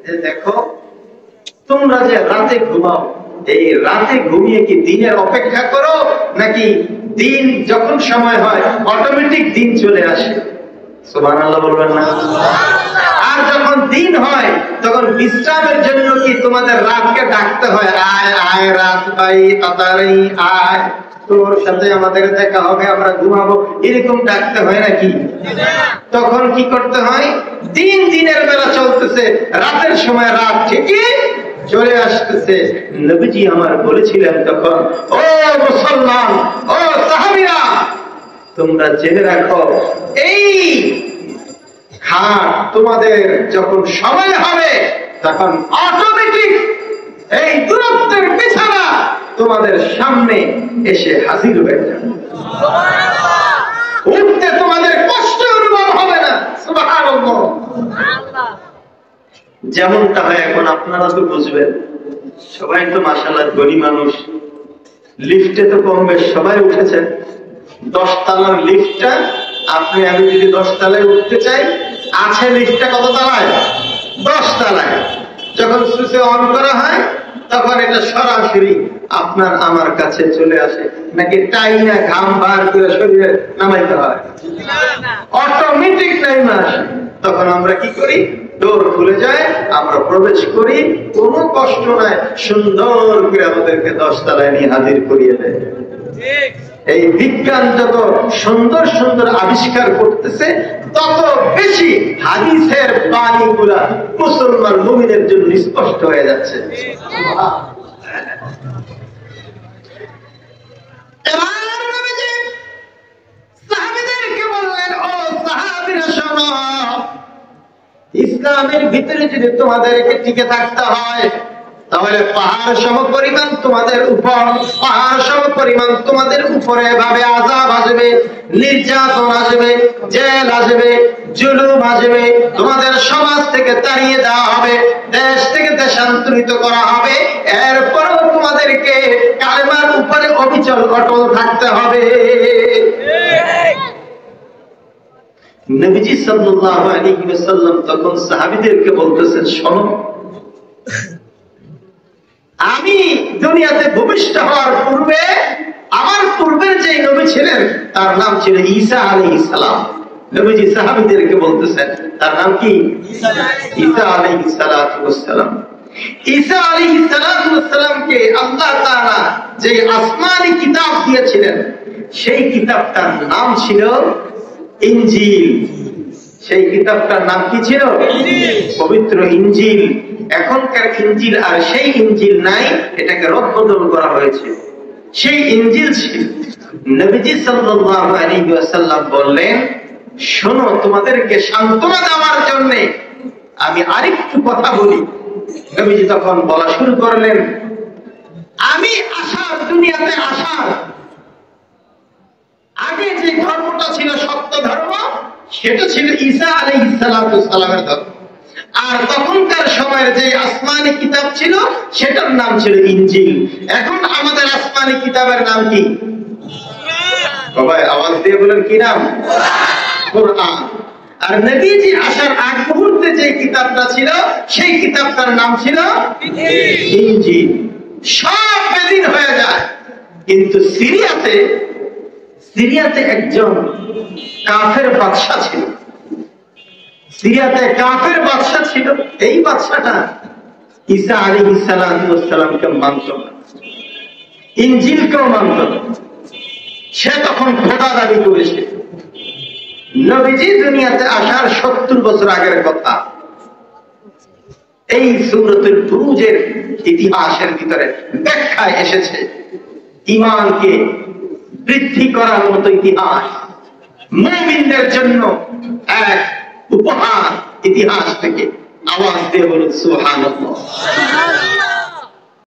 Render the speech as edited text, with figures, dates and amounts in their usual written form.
যে দেখো তোমরা যে রাতে ঘুমাও, এই রাতে ঘুমিয়ে কি দিনের অপেক্ষা করো, নাকি দিন যখন সময় হয় অটোমেটিক দিন চলে আসে? সুবহানাল্লাহ বলবেন না? আর যখন দিন হয় তখন বিশ্রামের জন্য কি তোমাদের রাতকে ডাকতে হয়, আয় আয় রাত ভাই তাড়াতাড়ি আয়, তোর সাথে আমাদের দেখা হবে, আমরা ঘুমাবো, এরকম ডাকতে হয় নাকি? তখন কি করতে হয়? দিন দিনের বেলা চলতেছে, রাতের সময় রাত ঠিকই চলে আসতেছে। নবীজি আমার বলেছিলেন তখন, ও মুসলমান, ও সাহাবীরা, তোমরা জেনে রাখো, এই খাট তোমাদের যখন সময় হবে তখন অটোমেটিক এই দূরত্বের বিছানা তোমাদের সামনে এসে হাজির হয়ে যাবে। উঠতে তোমাদের কষ্ট অনুভব হবে না। সুবহানাল্লাহ। যেমনটা হয় এখন, আপনারা তো বুঝবেন, সবাই তো মাশাআল্লাহ ধনী মানুষ, লিফটে তো কম বেশ সবাই উঠেছে। 10 তলার লিফটটা, আপনি আমি যদি 10 তলায় উঠতে চাই, আছে লিফটটা কত তলায়? 10 তলায়। যখন সুইচ অন করা হয় তখন এটা সরাসরি আপনার আমার কাছে চলে আসে, নাকি টাইনা ঘাম বার করে শরীরে নামাইতে হয়? অটোমেটিক টাইম আসে। তখন আমরা কি করি? ডোর খুলে যায়, আমরা প্রবেশ করি, কোনো কষ্ট নাই, সুন্দর করে আমাদেরকে 10 তলায় নিয়ে হাজির করিয়ে দেয়। এই বিজ্ঞান যত সুন্দর সুন্দর আবিষ্কার করতেছে, তত বেশি হাদিসের বাণীগুলা মুসলমান মুমিনের জন্য স্পষ্ট হয়ে যাচ্ছে। ইসলামের ভিতরে যদি তোমাদেরকে টিকে থাকতে হয়, তাহলে পাহাড় সম পরিমাণ তোমাদের উপরে এভাবে আযাব আসবে, নির্যাতন আসবে, জেল আসবে, জুলুম আসবে, তোমাদের সমাজ থেকে তাড়িয়ে দেওয়া হবে, দেশ থেকে দেশান্তরিত করা হবে, এরপরেও তোমাদেরকে কালেমার উপরে অবিচল অটল থাকতে হবে। নবীজি সাল্লাল্লাহু আলাইহি ওয়াসাল্লাম তখন সাহাবীদেরকে বলতেছেন, শোনো, আমি দুনিয়াতে ভূমিষ্ঠ হওয়ার পূর্বে আমার পূর্বের যে নবী ছিলেন তার নাম ছিল ঈসা আলাইহিস সালাম। নবীজি সাহাবীদেরকে বলতেছেন, তার নাম কি? ঈসা আলাইহিস সালাতু ওয়াস সালাম। ঈসা আলাইহিস সালাতু ওয়াস সালামকে আল্লাহ তাআলা যে আসমানি কিতাব দিয়েছিলেন, সেই কিতাবটার নাম ছিল ইনজিল। সেই কিতাবটার নাম কি ছিল? পবিত্র ইনজিল। এখনকার ইনজিল আর সেই ইনজিল নাই, এটাকে রদবদল করা হয়েছে। সেই ইনজিল ছিল। নবীজি সাল্লাল্লাহু আলাইহি ওয়াসাল্লাম বললেন, শোনো, তোমাদেরকে সান্ত্বনা দেওয়ার জন্য আমি আরেকটু কথা বলি। নবীজি তখন বলা শুরু করলেন, আমি দুনিয়াতে আসার আগে যে ধর্মটা ছিল সত্য ধর্ম, সেটা ছিল ঈসা আলাইহিস সালাতু ওয়াস সালামের ধর্ম। আর তখনকার সময়ের যে আসমানি কিতাব ছিল সেটার নাম ছিল ইনজিল। এখন আমাদের আসমানি কিতাবের নাম কি? সবাই আওয়াজ দিয়ে বলেন, কি নাম? কোরআন। আর নবীজি আসার আগ মুহূর্তে যে কিতাবটা ছিল সেই কিতাবটার নাম ছিল ইনজিল। সব বেদিন হয়ে যায়। কিন্তু সিরিয়াতে একজন কাফের বাদশা ছিল। সিরিয়াতে কাফের বাদশা ছিল। এই বাদশাটা ঈসা আলাইহিস সালাতু ওয়াস সালামকে মানত না, ইনজিলকেও মানত না। সে তখন খোদা দাবি করেছে। নবীজি দুনিয়াতে আসার 70 বছর আগের কথা। এই সূরাতুল বুরুজের ইতিহাসের ভিতরে ব্যাখ্যায় এসেছে ঈমানকে বৃদ্ধি করার মতো ইতিহাস, মুমিনদের জন্য এক উপহার। ইতিহাস থেকে আওয়াজ দিয়ে বলুন সুবহানাল্লাহ।